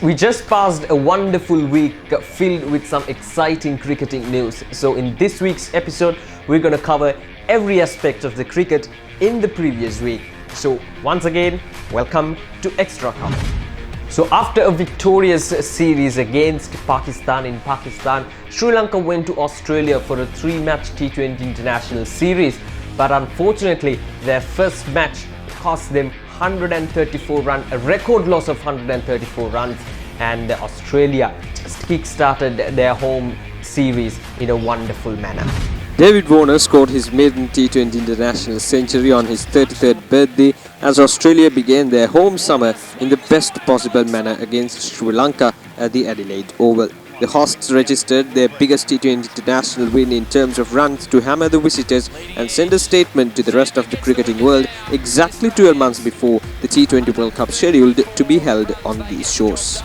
We just passed a wonderful week filled with some exciting cricketing news. So in this week's episode, we're going to cover every aspect of the cricket in the previous week. So once again, welcome to Extra Cover. So after a victorious series against Pakistan in Pakistan, Sri Lanka went to Australia for a 3-match T20 International series. But unfortunately, their first match cost them 134 runs, a record loss of 134 runs, and Australia just kick-started their home series in a wonderful manner. David Warner scored his maiden T20 International century on his 33rd birthday as Australia began their home summer in the best possible manner against Sri Lanka at the Adelaide Oval. The hosts registered their biggest T20 International win in terms of runs to hammer the visitors and send a statement to the rest of the cricketing world exactly 12 months before the T20 World Cup scheduled to be held on these shores.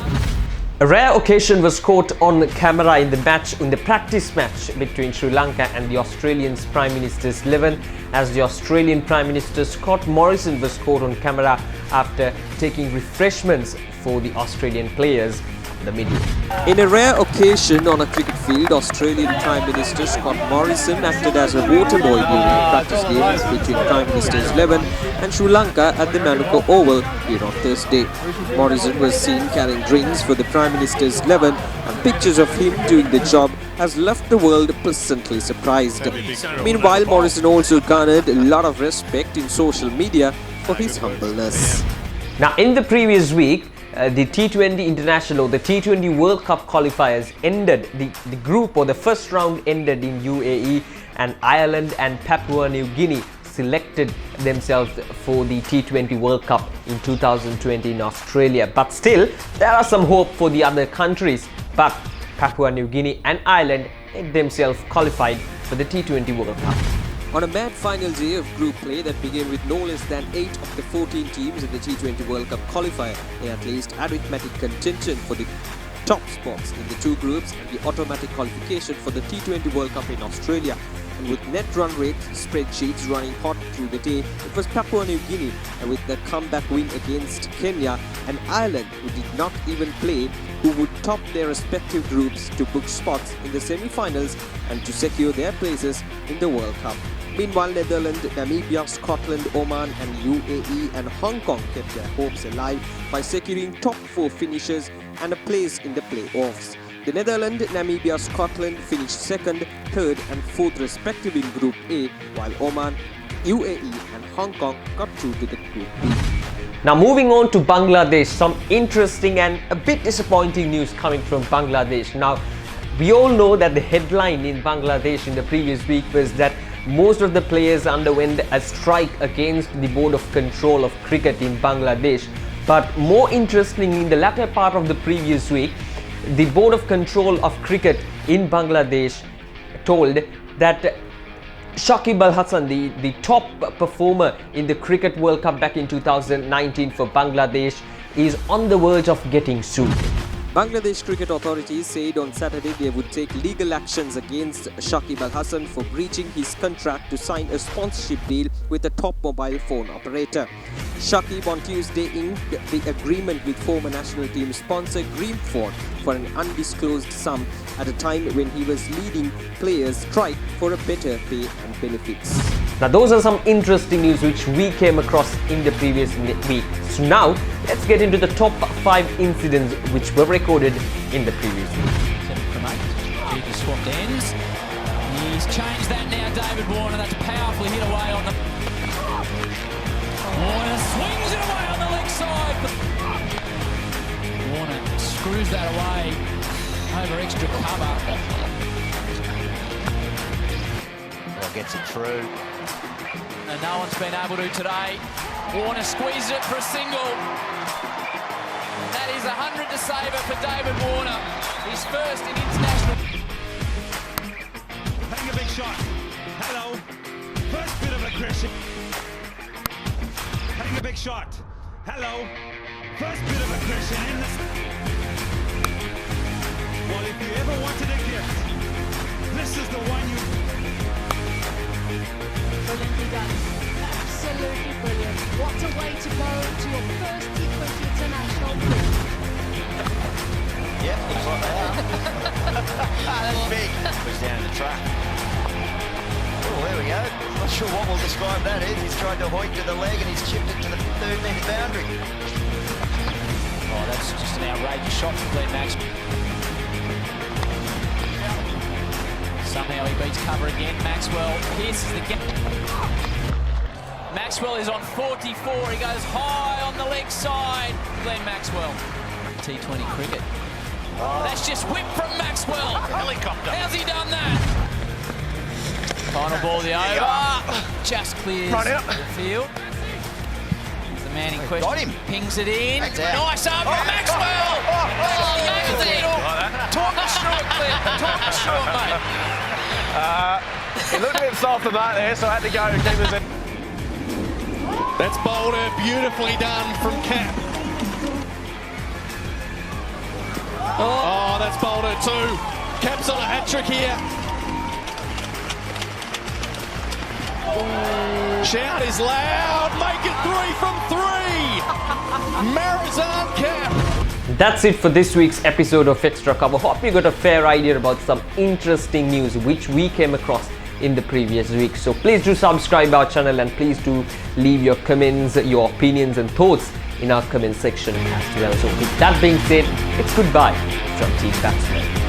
A rare occasion was caught on camera in the practice match between Sri Lanka and the Australians Prime Minister's 11, as the Australian Prime Minister Scott Morrison was caught on camera after taking refreshments for the Australian players in the middle. In a rare occasion on a cricket field, Australian Prime Minister Scott Morrison acted as a water boy during the practice game between Prime Minister's 11 and Sri Lanka at the Manuka Oval here on Thursday. Morrison was seen carrying drinks for the Prime Minister's 11, and pictures of him doing the job has left the world pleasantly surprised. Meanwhile, Morrison also garnered a lot of respect in social media for his humbleness. Now, in the previous week, the T20 International, the T20 World Cup qualifiers ended, the group or the first round ended in UAE, and Ireland and Papua New Guinea selected themselves for the T20 World Cup in 2020 in Australia. But still, there are some hope for the other countries. But Papua New Guinea and Ireland themselves qualified for the T20 World Cup. On a mad final day of group play that began with no less than 8 of the 14 teams in the T20 World Cup qualifier in at least arithmetic contention for the top spots in the two groups and the automatic qualification for the T20 World Cup in Australia. And with net run rate spreadsheets running hot through the day, it was Papua New Guinea, and with the comeback win against Kenya, and Ireland, who did not even play, who would top their respective groups to book spots in the semi-finals and to secure their places in the World Cup. Meanwhile, Netherlands, Namibia, Scotland, Oman and UAE and Hong Kong kept their hopes alive by securing top 4 finishes and a place in the playoffs. The Netherlands, Namibia, Scotland finished 2nd, 3rd and 4th respectively in Group A, while Oman, UAE and Hong Kong got through to the Group B. Now moving on to Bangladesh, some interesting and a bit disappointing news coming from Bangladesh. Now, we all know that the headline in Bangladesh in the previous week was that most of the players underwent a strike against the Board of Control of Cricket in Bangladesh. But more interestingly, in the latter part of the previous week, the Board of Control of Cricket in Bangladesh told that Shakib the top performer in the Cricket World Cup back in 2019 for Bangladesh, is on the verge of getting sued. Bangladesh cricket authorities said on Saturday they would take legal actions against Shakib Al Hasan for breaching his contract to sign a sponsorship deal with a top mobile phone operator. Shakib on Tuesday inked the agreement with former national team sponsor Greenford for an undisclosed sum at a time when he was leading players strike for a better pay and benefits. Now those are some interesting news which we came across in the previous week. So now let's get into the top 5 incidents which were recorded in the previous week. The swapped ends. He's changed that now, David Warner. That's powerfully hit away on the... Warner swings it away on the leg side. Warner screws that away over extra cover. Well, gets it through. And no one's been able to today. Warner squeezes it for a single. That is 100 to save it for David Warner. His first in international. Taking a big shot. Hello. First bit of aggression. Taking a big shot. Hello. First bit of aggression in the... Well, if you ever wanted a gift, this is the one you... Brilliantly done. Absolutely brilliant. What a way to go to your first T20 International. That's big. Goes down the track. Oh, there we go. Not sure what we'll describe that as. He's tried to hoik to the leg and he's chipped it to the 3-metre boundary. Oh, that's just an outrageous shot from Glenn Maxwell. Somehow he beats cover again. Maxwell pierces the gap. Maxwell is on 44. He goes high on the leg side. Glenn Maxwell. T20 cricket. Oh, that's just whipped from Maxwell. Helicopter. How's he done that? Final ball the over. Just clears the field. The man in question got him. Pings it in. That's out. Nice up from Maxwell. Oh, Maxwell. Talk us through it, Clint. Talk us through it, mate. He looked a bit soft on that there, so I had to go and keep us in. That's bowled out beautifully done from Cap. Oh, that's bowled out too. Cap's on a hat-trick here. Shout is loud. Make it 3 from 3. Morrison Cap. That's it for this week's episode of Extra Cover. Hope you got a fair idea about some interesting news which we came across in the previous week. So please do subscribe our channel and please do leave your comments, your opinions and thoughts in our comment section as well. So with that being said, it's goodbye from Team Batsman.